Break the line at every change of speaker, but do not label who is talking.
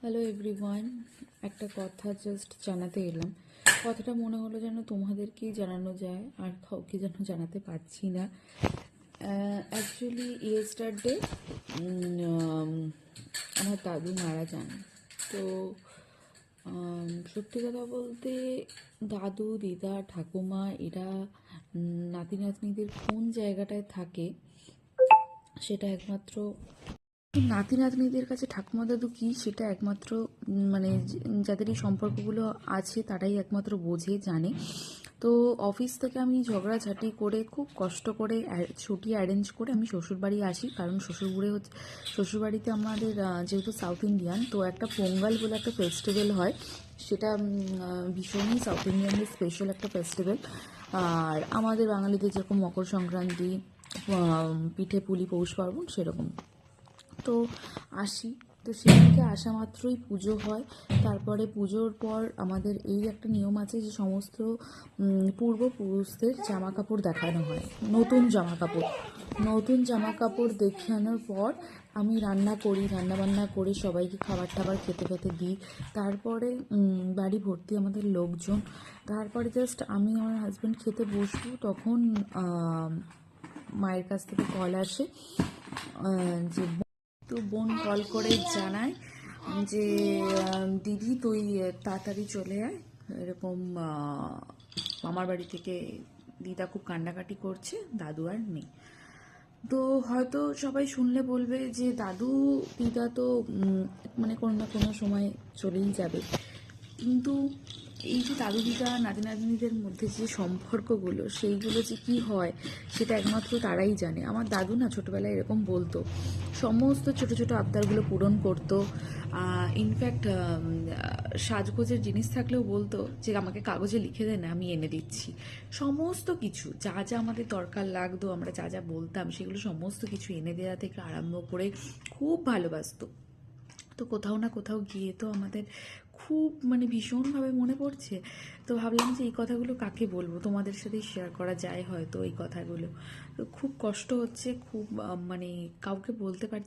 Hello everyone, একটা কথা just জানাতে এলাম। কথাটা মনে হলো যেন তোমাদেরকেই জানানো যায়, আর কাউকে যেন জানাতে পারছি না। অ্যাকচুয়ালি ইয়েস্টারডে আমার দাদু মারা যান। তো সত্যি কথা বলতে দাদু, দিদা, ঠাকুমা এরা নাতি নাতনিদের কোন জায়গাটায় থাকে সেটা একমাত্র নাতি নাতনিদের কাছে ঠাকুমা দাদু কী সেটা একমাত্র মানে যাদের এই সম্পর্কগুলো আছে তারাই একমাত্র বোঝে, জানে। তো অফিস থেকে আমি ঝগড়াঝাটি করে খুব কষ্ট করে ছুটি অ্যারেঞ্জ করে আমি শ্বশুরবাড়ি আসি, কারণ শ্বশুরবাড়িতে আমাদের যেহেতু সাউথ ইন্ডিয়ান, তো একটা পোঙ্গাল বলে একটা ফেস্টিভ্যাল হয়, সেটা ভীষণই সাউথ ইন্ডিয়ানদের স্পেশাল একটা ফেস্টিভ্যাল। আর আমাদের বাঙালিদের যেরকম মকর সংক্রান্তি, পিঠে পুলি, পৌষ পার্বণ সেরকম। তো আসি, তো সেদিকে আসা মাত্রই পুজো হয়। তারপরে পুজোর পর আমাদের এই একটা নিয়ম আছে যে সমস্ত পূর্বপুরুষদের জামা কাপড় দেখানো হয়, নতুন জামা কাপড় দেখানোর পর আমি রান্নাবান্না করে সবাইকে খাবার টাবার খেতে দিই। তারপরে বাড়ি ভর্তি আমাদের লোকজন। তারপরে জাস্ট আমি আমার হাজব্যান্ড খেতে বসবো, তখন মায়ের কাছ থেকে কল আসে যে তো বোন কল করে জানায় যে দিদি তুই তাড়াতাড়ি চলে আয়, এরকম মামার বাড়ি থেকে দিদা খুব কান্নাকাটি করছে, দাদু আর নেই। তো হয়তো সবাই শুনলে বলবে যে দাদু দিদা তো মানে কোনো না কোনো সময় চলেই যাবে, কিন্তু এই যে দাদু দিদা নাতি নাতনিদের মধ্যে যে সম্পর্কগুলো সেইগুলো যে কী হয় সেটা একমাত্র তারাই জানে। আমার দাদু না ছোটোবেলায় এরকম বলতো, সমস্ত ছোট ছোট আবদারগুলো পূরণ করতো। ইনফ্যাক্ট সাজগোজের জিনিস থাকলেও বলতো যে আমাকে কাগজে লিখে দে না, আমি এনে দিচ্ছি। সমস্ত কিছু যা যা আমাদের দরকার লাগতো, আমরা যা যা বলতাম সেগুলো সমস্ত কিছু এনে দেওয়া থেকে আরম্ভ করে খুব ভালোবাসতো। তো কোথাও না কোথাও গিয়ে তো আমাদের খুব মানে ভীষণভাবে মনে পড়ছে। তো ভাবলাম যে এই কথাগুলো কাকে বলবো, তোমাদের সাথেই শেয়ার করা যায় হয়তো এই কথাগুলো। তো খুব কষ্ট হচ্ছে, খুব মানে কাউকে বলতে পারছি